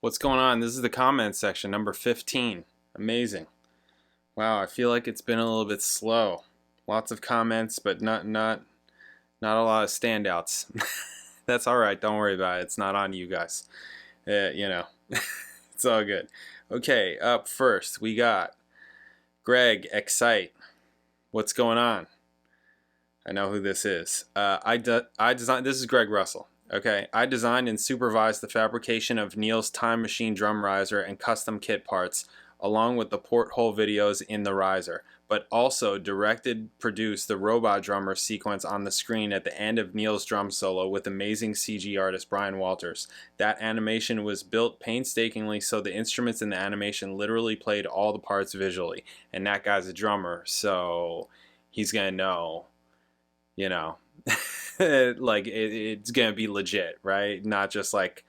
What's going on? This is the comments section, number 15. Amazing. Wow, I feel like it's been a little bit slow. Lots of comments, but not a lot of standouts. That's all right. Don't worry about it. It's not on you guys. It's all good. Okay, up first we got Greg Excite. What's going on? I know who this is. I designed. This is Greg Russell. Okay, I designed and supervised the fabrication of Neil's Time Machine drum riser and custom kit parts, along with the porthole videos in the riser, but also produced the robot drummer sequence on the screen at the end of Neil's drum solo with amazing CG artist Brian Walters. That animation was built painstakingly so the instruments in the animation literally played all the parts visually, and that guy's a drummer, so he's gonna know, like it's gonna be legit, right? Not just like,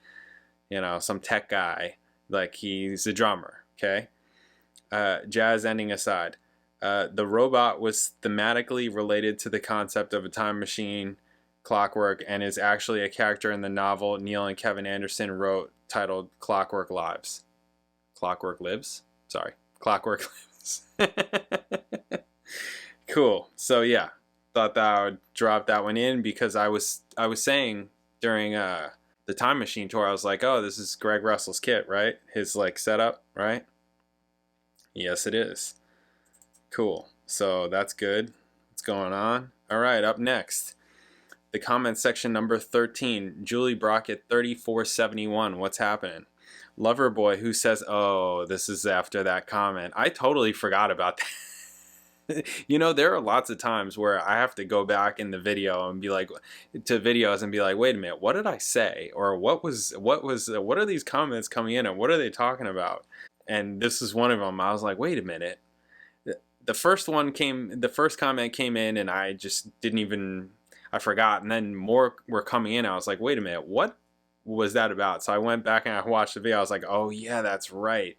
some tech guy. Like, he's a drummer. Okay. Jazz ending aside, the robot was thematically related to the concept of a time machine, Clockwork, and is actually a character in the novel Neil and Kevin Anderson wrote titled Clockwork Lives. Clockwork Lives? Sorry. Clockwork Lives. Cool. So yeah, thought that I would drop that one in because I was saying during the Time Machine tour, I was like, oh, this is Greg Russell's kit, right? His like setup, right? Yes, it is. Cool. So that's good. What's going on? All right, up next, the comment section number 13. Julie Brockett 3471. What's happening? Loverboy, who says, oh, this is after that comment. I totally forgot about that. There are lots of times where I have to go back in the video and be like, to videos and be like, wait a minute, what did I say? Or what are these comments coming in and what are they talking about? And this is one of them. I was like, wait a minute. The first comment came in and I just I forgot. And then more were coming in. I was like, wait a minute, what was that about? So I went back and I watched the video. I was like, oh yeah, that's right.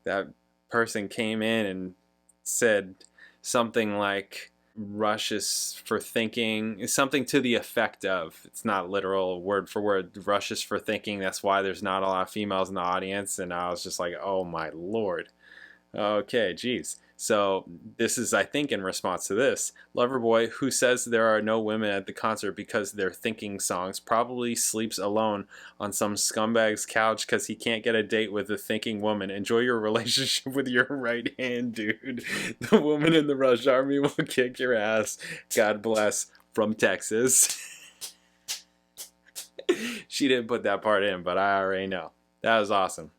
That person came in and said something like rushes for thinking, something to the effect of, it's not literal word for word, rushes for thinking, that's why there's not a lot of females in the audience. And I was just like, oh my lord. Okay, geez. So this is, I think, in response to this. Loverboy, who says there are no women at the concert because they're thinking songs, probably sleeps alone on some scumbag's couch because he can't get a date with a thinking woman. Enjoy your relationship with your right hand, dude. The woman in the Rush Army will kick your ass. God bless. From Texas. She didn't put that part in, but I already know. That was awesome.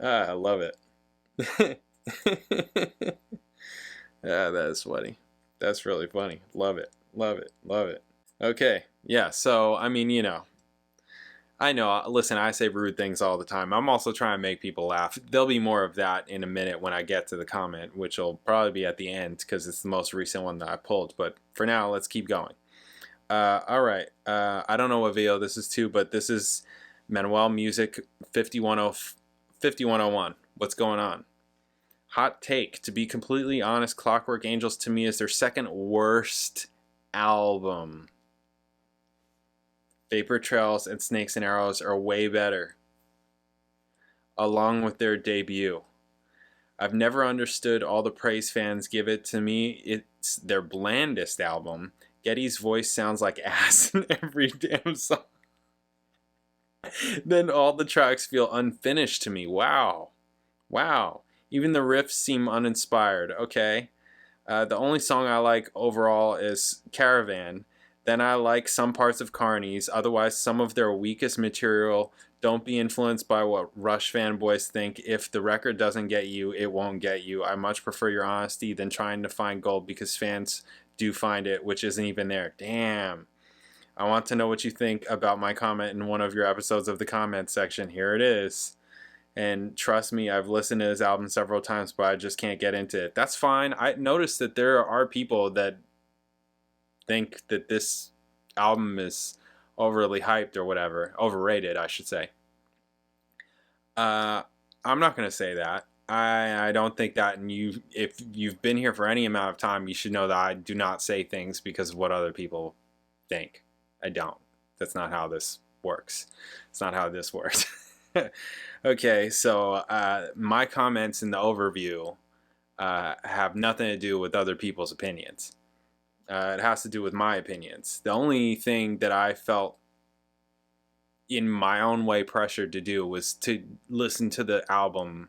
I love it. That is funny. That's really funny. Love it. Love it. Love it. Okay. Yeah. So, I know, listen, I say rude things all the time. I'm also trying to make people laugh. There'll be more of that in a minute when I get to the comment, which will probably be at the end because it's the most recent one that I pulled. But for now, let's keep going. All right. I don't know what video this is to, but this is Manuel Music 5101. What's going on? Hot take. To be completely honest, Clockwork Angels to me is their second worst album. Vapor Trails and Snakes and Arrows are way better, along with their debut. I've never understood all the praise fans give it. To me, it's their blandest album. Geddy's voice sounds like ass in every damn song. Then all the tracks feel unfinished to me. Wow. Even the riffs seem uninspired. Okay. The only song I like overall is Caravan. Then I like some parts of Carney's. Otherwise, some of their weakest material. Don't be influenced by what Rush fanboys think. If the record doesn't get you, it won't get you. I much prefer your honesty than trying to find gold because fans do find it, which isn't even there. Damn. I want to know what you think about my comment in one of your episodes of the comment section. Here it is. And trust me, I've listened to this album several times, but I just can't get into it. That's fine. I noticed that there are people that think that this album is overly hyped or whatever. Overrated, I should say. I'm not going to say that. I don't think that, and if you've been here for any amount of time, you should know that I do not say things because of what other people think. I don't. That's not how this works. It's not how this works. Okay, so my comments in the overview have nothing to do with other people's opinions. It has to do with my opinions. The only thing that I felt in my own way pressured to do was to listen to the album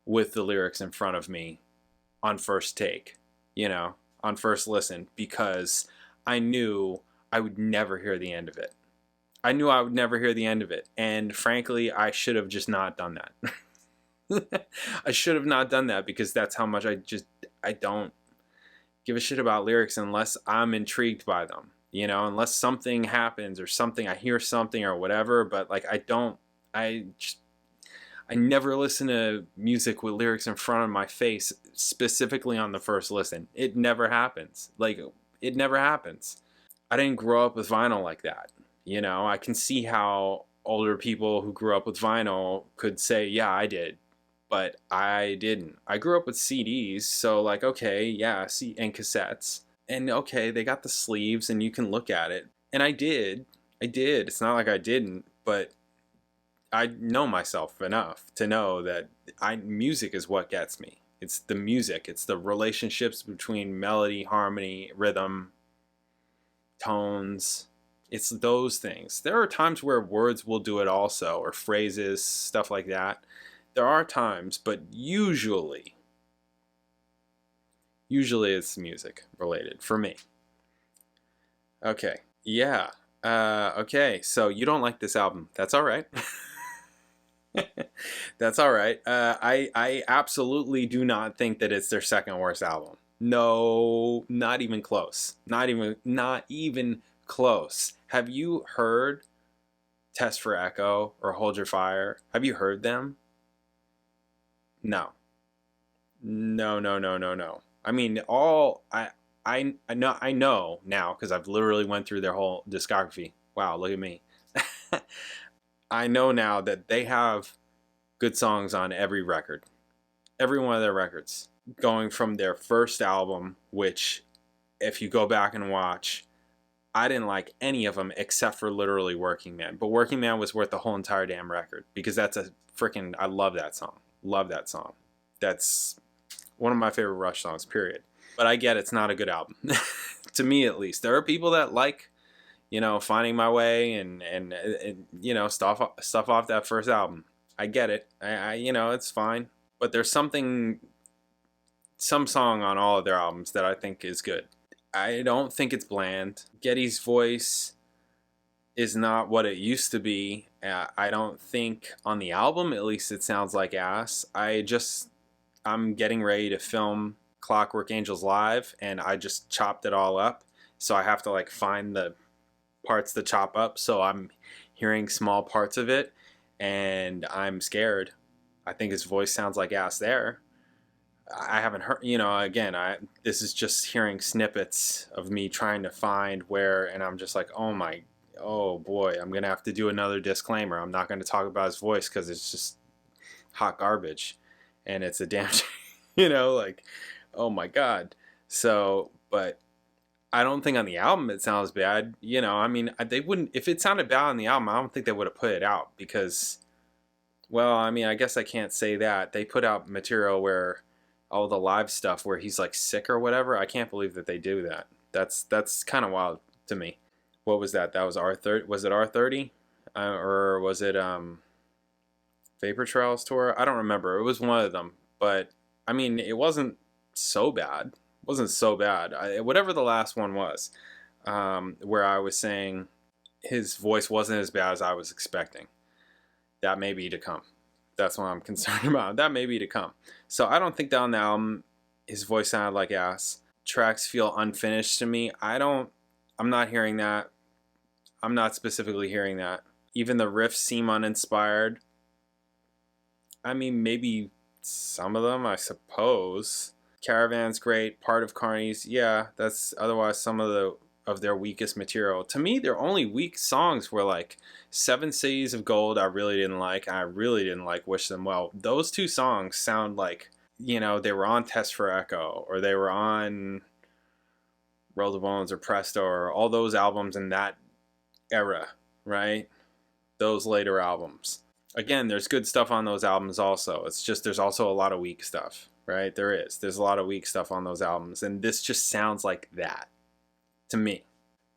with the lyrics in front of me on first take, on first listen, because I knew I would never hear the end of it. I knew I would never hear the end of it. And frankly, I should have just not done that. I should have not done that, because that's how much I don't give a shit about lyrics unless I'm intrigued by them, unless something happens or something, I hear something or whatever. But like, I never listen to music with lyrics in front of my face, specifically on the first listen. It never happens. Like, it never happens. I didn't grow up with vinyl like that. I can see how older people who grew up with vinyl could say, yeah, I did. But I didn't. I grew up with CDs, so like, okay, yeah, and cassettes. And okay, they got the sleeves and you can look at it. And I did. It's not like I didn't, but I know myself enough to know that music is what gets me. It's the music. It's the relationships between melody, harmony, rhythm, tones. It's those things. There are times where words will do it also, or phrases, stuff like that. There are times, but usually it's music related for me. Okay. Yeah. Okay. So you don't like this album. That's all right. That's all right. I absolutely do not think that it's their second worst album. No, not even close. Not even close. Have you heard Test for Echo or Hold Your Fire? Have you heard them? No. No. I mean, I know now, because I've literally went through their whole discography. Wow, look at me. I know now that they have good songs on every record. Every one of their records. Going from their first album, which, if you go back and watch, I didn't like any of them except for literally Working Man. But Working Man was worth the whole entire damn record, because that's I love that song. Love that song. That's one of my favorite Rush songs, period. But I get it's not a good album. To me, at least. There are people that like, Finding My Way and stuff off that first album. I get it. I it's fine. But there's some song on all of their albums that I think is good. I don't think it's bland. Geddy's voice is not what it used to be. I don't think on the album, at least, it sounds like ass. I'm getting ready to film Clockwork Angels live, and I just chopped it all up. So I have to like find the parts to chop up. So I'm hearing small parts of it, and I'm scared. I think his voice sounds like ass there. I haven't heard, again, this is just hearing snippets of me trying to find where, and I'm just like, oh boy, I'm going to have to do another disclaimer. I'm not going to talk about his voice because it's just hot garbage, and it's a damn, like, oh my God. So, but I don't think on the album it sounds bad. I mean, they wouldn't, if it sounded bad on the album, I don't think they would have put it out, because, well, I mean, I guess I can't say that. They put out material where all the live stuff where he's like sick or whatever. I can't believe that they do that. That's kind of wild to me. What was that? That was R30. Was it R30? Or was it Vapor Trails tour? I don't remember. It was one of them. But I mean, it wasn't so bad. It wasn't so bad. Whatever the last one was, where I was saying his voice wasn't as bad as I was expecting. That may be to come. That's what I'm concerned about. That may be to come. So I don't think that on the album his voice sounded like ass. Tracks feel unfinished to me. I'm not hearing that. I'm not specifically hearing that. Even the riffs seem uninspired. I mean, maybe some of them, I suppose. Caravan's great. Part of Carney's, yeah, that's otherwise some of their weakest material. To me, their only weak songs were like 7 Cities of Gold, I really didn't like. I really didn't like Wish Them Well. Those two songs sound like, they were on Test for Echo, or they were on Roll the Bones or Presto, or all those albums in that era, right? Those later albums. Again, there's good stuff on those albums also. It's just there's also a lot of weak stuff, right? There's a lot of weak stuff on those albums, and this just sounds like that to me.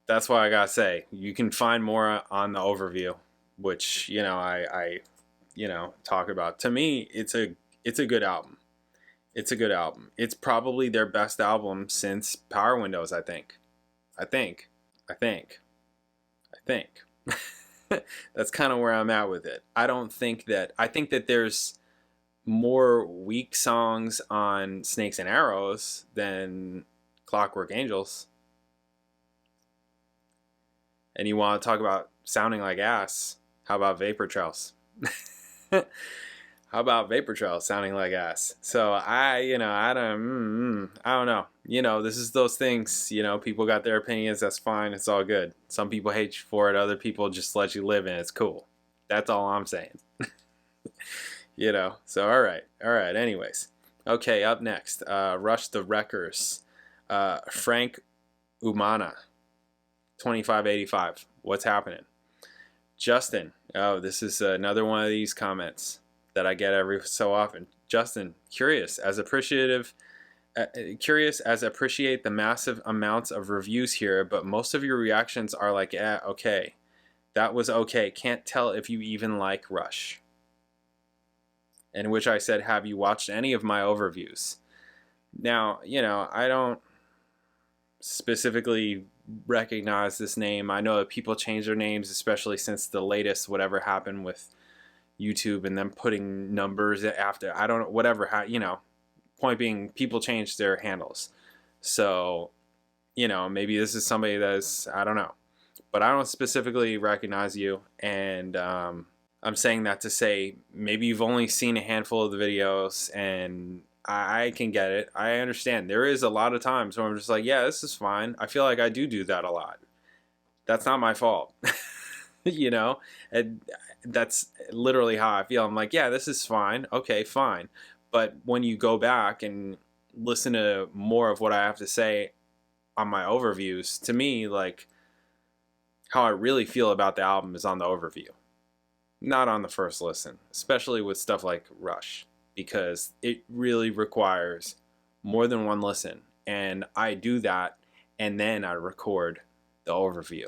That's why I gotta say, you can find more on the overview, which I talk about. To me, it's a good album. It's a good album. It's probably their best album since Power Windows, I think. I think. I think. I think. That's kind of where I'm at with it. I think that there's more weak songs on Snakes and Arrows than Clockwork Angels. And you want to talk about sounding like ass? How about Vapor Trails? How about Vapor Trails sounding like ass? So I don't know. This is those things. People got their opinions. That's fine. It's all good. Some people hate you for it. Other people just let you live, and it's cool. That's all I'm saying. So all right. Anyways, okay. Up next, Rush the Wreckers, Frank Umana, 2585. What's happening? Justin. Oh, this is another one of these comments that I get every so often. Justin, curious as appreciate the massive amounts of reviews here, but most of your reactions are like, okay, that was okay. Can't tell if you even like Rush. In which I said, have you watched any of my overviews? Now, I don't specifically recognize this name. I know that people change their names, especially since the latest whatever happened with YouTube and them putting numbers after, I don't know, whatever, point being, people change their handles. So, maybe this is somebody that's, I don't know, but I don't specifically recognize you. And I'm saying that to say, maybe you've only seen a handful of the videos, and I can get it. I understand. There is a lot of times where I'm just like, yeah, this is fine. I feel like I do that a lot. That's not my fault. And that's literally how I feel. I'm like, yeah, this is fine. Okay, fine. But when you go back and listen to more of what I have to say on my overviews, to me, like, how I really feel about the album is on the overview, not on the first listen, especially with stuff like Rush, because it really requires more than one listen. And I do that, and then I record the overview.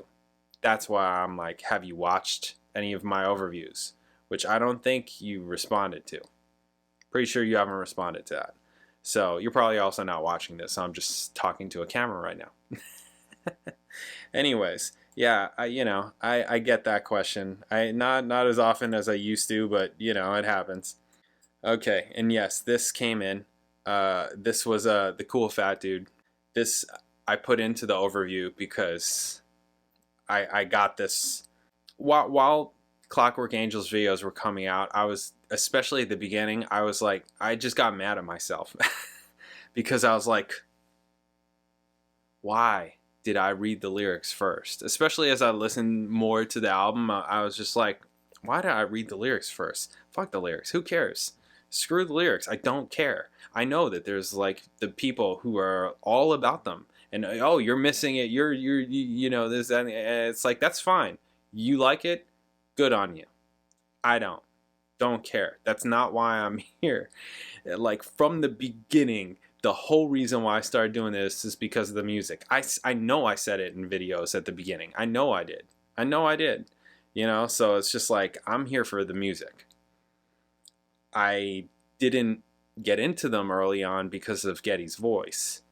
That's why I'm like, have you watched any of my overviews? Which I don't think you responded to. Pretty sure you haven't responded to that. So you're probably also not watching this. So I'm just talking to a camera right now. Anyways, yeah, I get that question. Not as often as I used to, but it happens. Okay, and yes, this came in. This was the cool fat dude. This I put into the overview because I got this while Clockwork Angels videos were coming out. I was, especially at the beginning, I was like, I just got mad at myself because I was like, why did I read the lyrics first? Especially as I listened more to the album, I was just like, why did I read the lyrics first? Fuck the lyrics. Who cares? Screw the lyrics. I don't care. I know that there's like the people who are all about them. And oh, you're missing it. You're this, that. And it's like, that's fine. You like it? Good on you. I don't care. That's not why I'm here. Like, from the beginning, the whole reason why I started doing this is because of the music. I know I said it in videos at the beginning. I know I did. So it's just like, I'm here for the music. I didn't get into them early on because of Geddy's voice.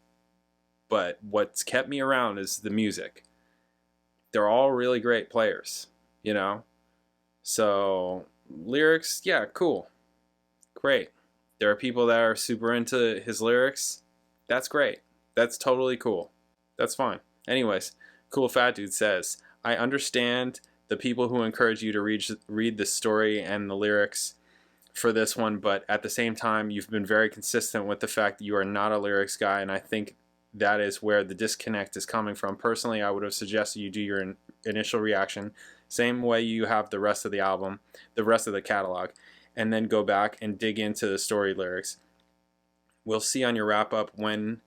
But what's kept me around is the music. They're all really great players, So, lyrics, yeah, cool. Great. There are people that are super into his lyrics. That's great. That's totally cool. That's fine. Anyways, Cool Fat Dude says, I understand the people who encourage you to read the story and the lyrics for this one, but at the same time, you've been very consistent with the fact that you are not a lyrics guy, and I think that is where the disconnect is coming from. Personally, I would have suggested you do your initial reaction, same way you have the rest of the album, the rest of the catalog, and then go back and dig into the story lyrics. We'll see on your wrap-up when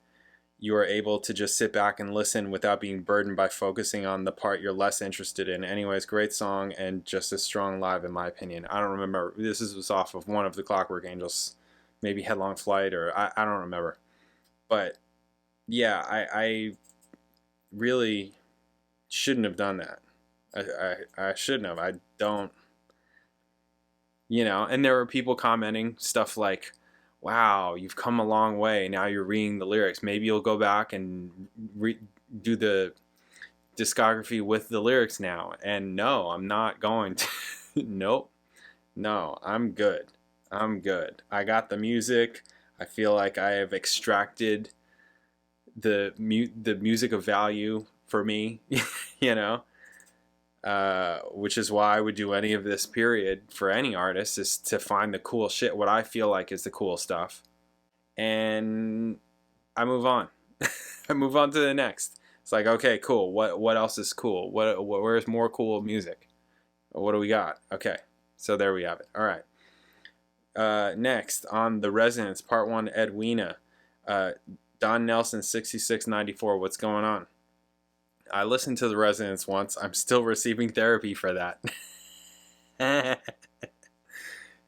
you are able to just sit back and listen without being burdened by focusing on the part you're less interested in. Anyways, great song and just as strong live in my opinion. I don't remember. This was off of one of the Clockwork Angels, maybe Headlong Flight, or I don't remember. But yeah, I really shouldn't have done that. I shouldn't have. I don't, you know, and there were people commenting stuff like, wow, you've come a long way. Now you're reading the lyrics. Maybe you'll go back and do the discography with the lyrics now. And no, I'm not going to. Nope. No, I'm good. I'm good. I got the music. I feel like I have extracted the music of value for me, you know, which is why I would do any of this period for any artist, is to find the cool shit, what I feel like is the cool stuff, and I move on. I move on to the next. It's like, okay, cool. What else is cool? Where's more cool music? What do we got? Okay, so there we have it. All right. Next on The Resonance, Part 1, Edwina. Don Nelson, 6694. What's going on? I listened to The Resonance once. I'm still receiving therapy for that.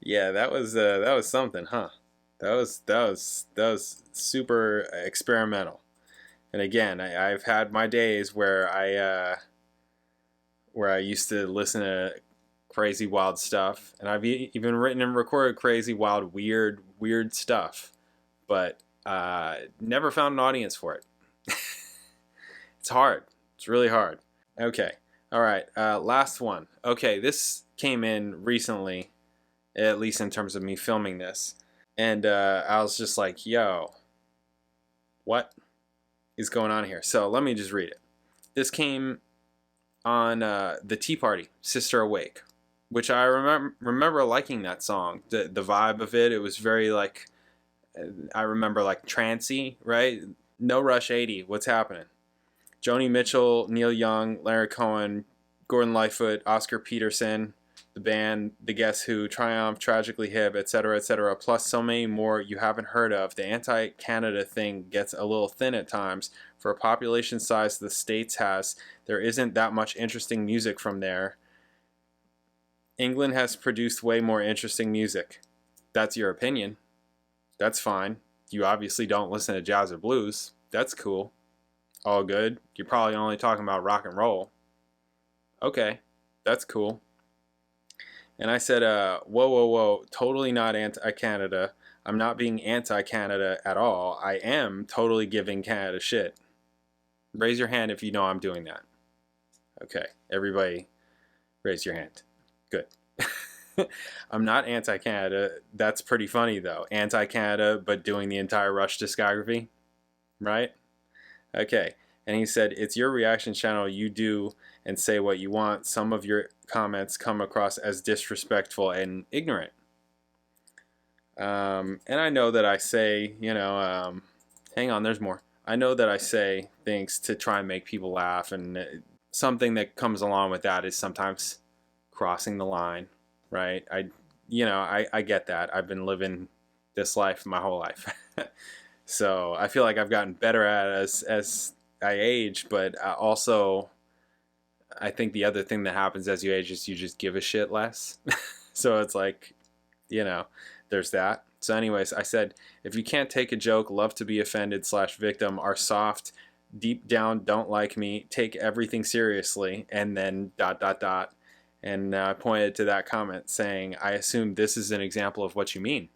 Yeah, that was something, huh? That was super experimental. And again, I've had my days where I used to listen to crazy wild stuff, and I've even written and recorded crazy wild weird stuff, but never found an audience for it. It's hard. It's really hard. Okay. All right. Last one. Okay. This came in recently, at least in terms of me filming this. And I was just like, yo, what is going on here? So let me just read it. This came on the Tea Party, Sister Awake, which I remember liking that song. The vibe of it, it was very like, I remember like trancey, right? No Rush 80. What's happening? Joni Mitchell, Neil Young, Larry Cohen, Gordon Lightfoot, Oscar Peterson, the band, The Guess Who, Triumph, Tragically Hip, etc., plus so many more you haven't heard of. The anti-Canada thing gets a little thin at times. For a population size the States has, there isn't that much interesting music from there. England has produced way more interesting music. That's your opinion. That's fine. You obviously don't listen to jazz or blues. That's cool. All good. You're probably only talking about rock and roll. Okay, that's cool. And I said, whoa, totally not anti-Canada. I'm not being anti-Canada at all. I am totally giving Canada shit. Raise your hand if you know I'm doing that. Okay, everybody raise your hand. Good. I'm not anti-Canada. That's pretty funny though. Anti-Canada, but doing the entire Rush discography, right? Okay. And he said, it's your reaction channel. You do and say what you want. Some of your comments come across as disrespectful and ignorant. And I know that I say, you know, hang on, there's more. I know that I say things to try and make people laugh, and something that comes along with that is sometimes crossing the line, right? I get that. I've been living this life my whole life. So I feel like I've gotten better at it as I age, but also I think the other thing that happens as you age is you just give a shit less. So it's like, you know, there's that. So anyways, I said, if you can't take a joke, love to be offended / victim, are soft, deep down don't like me, take everything seriously, and then ... And I pointed to that comment saying, I assume this is an example of what you mean.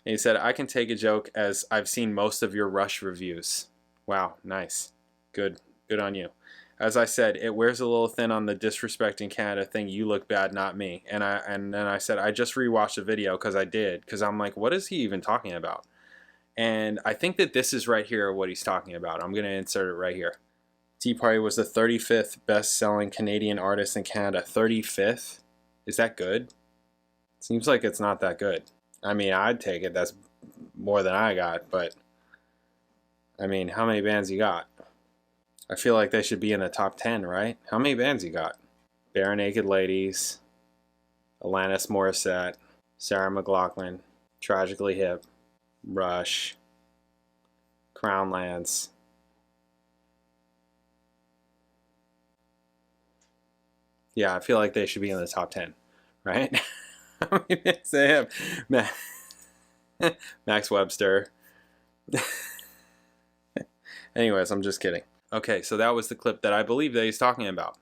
And he said, I can take a joke as I've seen most of your Rush reviews. Wow, nice. Good on you. As I said, it wears a little thin on the disrespecting Canada thing. You look bad, not me. And then I said, I just rewatched the video because I did. Because I'm like, what is he even talking about? And I think that this is right here what he's talking about. I'm going to insert it right here. Tea Party was the 35th best-selling Canadian artist in Canada. 35th? Is that good? Seems like it's not that good. I mean, I'd take it. That's more than I got, but I mean, how many bands you got? I feel like they should be in the top 10, right? How many bands you got? Bare Naked Ladies, Alanis Morissette, Sarah McLachlan, Tragically Hip, Rush, Crown Lands. Yeah, I feel like they should be in the top 10, right? I mean, they have Max Webster. Anyways, I'm just kidding. Okay, so that was the clip that I believe that he's talking about.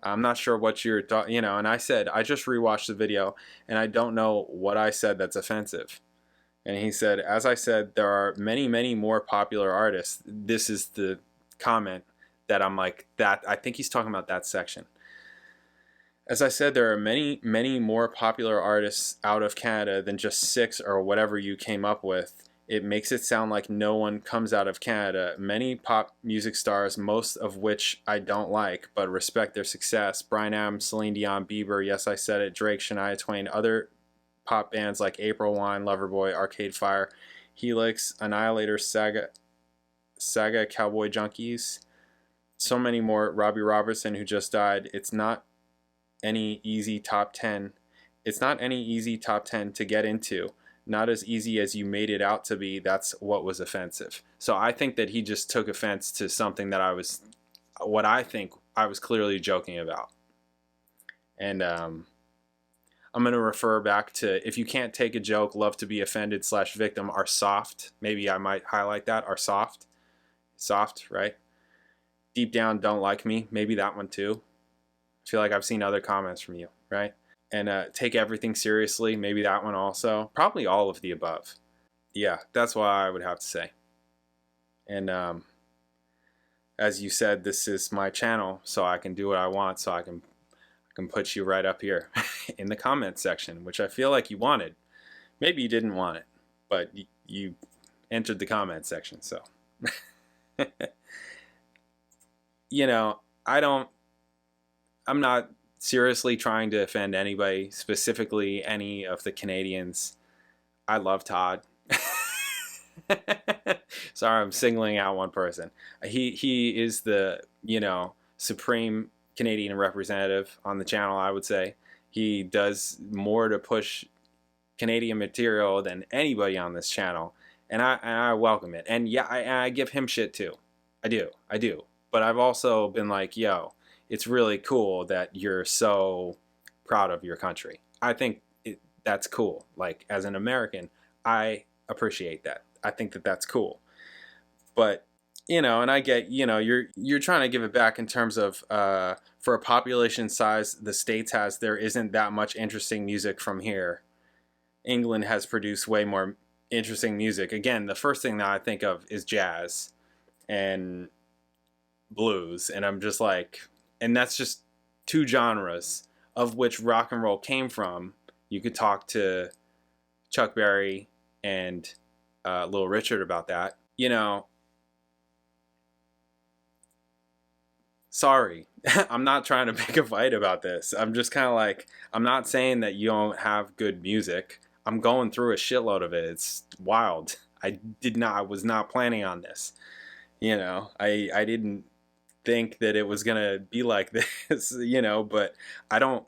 I'm not sure what you're talking, and I said, I just rewatched the video, and I don't know what I said that's offensive. And he said, as I said, there are many, many more popular artists. This is the comment that I'm like, that I think he's talking about that section. As I said, there are many, many more popular artists out of Canada than just 6 or whatever you came up with. It makes it sound like no one comes out of Canada. Many pop music stars, most of which I don't like, but respect their success. Bryan Adams, Celine Dion, Bieber, Yes I Said It, Drake, Shania Twain, other pop bands like April Wine, Loverboy, Arcade Fire, Helix, Annihilator, Saga, Cowboy Junkies. So many more. Robbie Robertson, who just died. It's not any easy top 10. It's not any easy top 10 to get into. Not as easy as you made it out to be. That's what was offensive. So I think that he just took offense to something that what I think I was clearly joking about. And I'm going to refer back to, if you can't take a joke, love to be offended / victim are soft. Maybe I might highlight that, are soft. Soft, right? Deep down, don't like me. Maybe that one too. I feel like I've seen other comments from you, right? And take everything seriously. Maybe that one also. Probably all of the above. Yeah, that's what I would have to say. And as you said, this is my channel, so I can do what I want. So I can put you right up here in the comment section, which I feel like you wanted. Maybe you didn't want it, but you entered the comment section. So, I'm not seriously trying to offend anybody, specifically any of the Canadians. I love Todd. Sorry, I'm singling out one person. He is the, supreme Canadian representative on the channel, I would say. He does more to push Canadian material than anybody on this channel, and I welcome it. And yeah, I give him shit too. I do. But I've also been like, yo, it's really cool that you're so proud of your country. I think that's cool. Like, as an American, I appreciate that. I think that that's cool. But, and I get, you're trying to give it back in terms of, for a population size the States has, there isn't that much interesting music from here. England has produced way more interesting music. Again, the first thing that I think of is jazz and blues. And I'm just like, and that's just 2 genres of which rock and roll came from. You could talk to Chuck Berry and Little Richard about that. Sorry, I'm not trying to pick a fight about this. I'm just kind of like, I'm not saying that you don't have good music. I'm going through a shitload of it. It's wild. I was not planning on this. I didn't think that it was gonna be like this, but I don't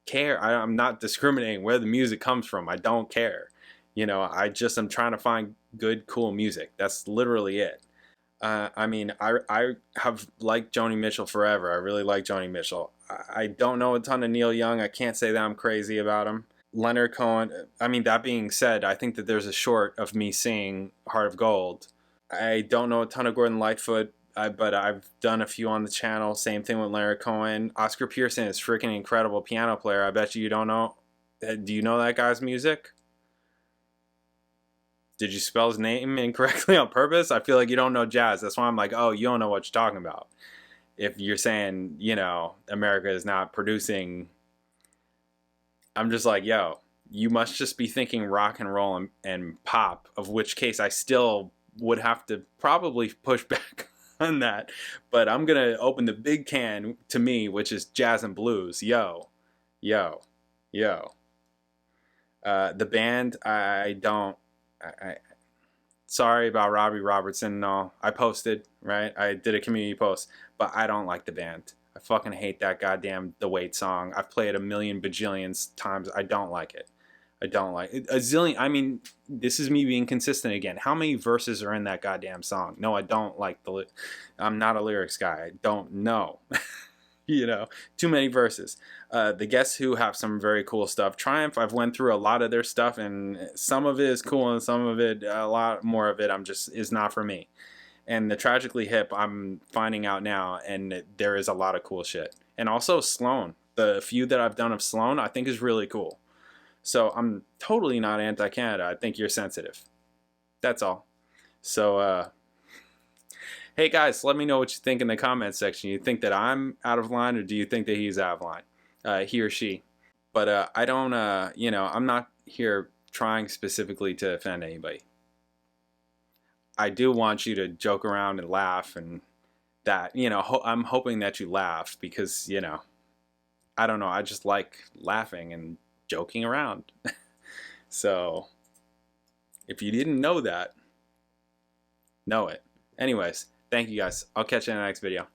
care. I'm not discriminating where the music comes from. I don't care. I'm trying to find good, cool music. That's literally it. I have liked Joni Mitchell forever. I really like Joni Mitchell. I don't know a ton of Neil Young. I can't say that I'm crazy about him. Leonard Cohen. That being said, I think that there's a short of me singing Heart of Gold. I don't know a ton of Gordon Lightfoot. But I've done a few on the channel. Same thing with Leonard Cohen. Oscar Pearson is freaking incredible piano player. I bet you don't know. Do you know that guy's music? Did you spell his name incorrectly on purpose? I feel like you don't know jazz. That's why I'm like, oh, you don't know what you're talking about. If you're saying, America is not producing, I'm just like, yo, you must just be thinking rock and roll and pop, of which case I still would have to probably push back on that, but I'm gonna open the big can to me, which is jazz and blues. Yo. The band, sorry about Robbie Robertson and all. I posted, right? I did a community post, but I don't like the band. I fucking hate that goddamn The Wait song. I've played it a million bajillions times. I don't like it. I don't like a zillion. I mean, this is me being consistent again. How many verses are in that goddamn song? No, I don't like I'm not a lyrics guy. I don't know. You know, too many verses. The Guess Who have some very cool stuff. Triumph, I've went through a lot of their stuff, and some of it is cool, and some of it, a lot more of it, is not for me. And the Tragically Hip, I'm finding out now, and there is a lot of cool shit. And also Sloan, the few that I've done of Sloan, I think is really cool. So I'm totally not anti-Canada. I think you're sensitive. That's all. So, hey guys, let me know what you think in the comments section. You think that I'm out of line, or do you think that he's out of line? He or she. But I don't, you know, I'm not here trying specifically to offend anybody. I do want you to joke around and laugh, and that, you know, I'm hoping that you laugh because, you know, I don't know, I just like laughing and joking around. So, if you didn't know that, know it. Anyways, thank you guys. I'll catch you in the next video.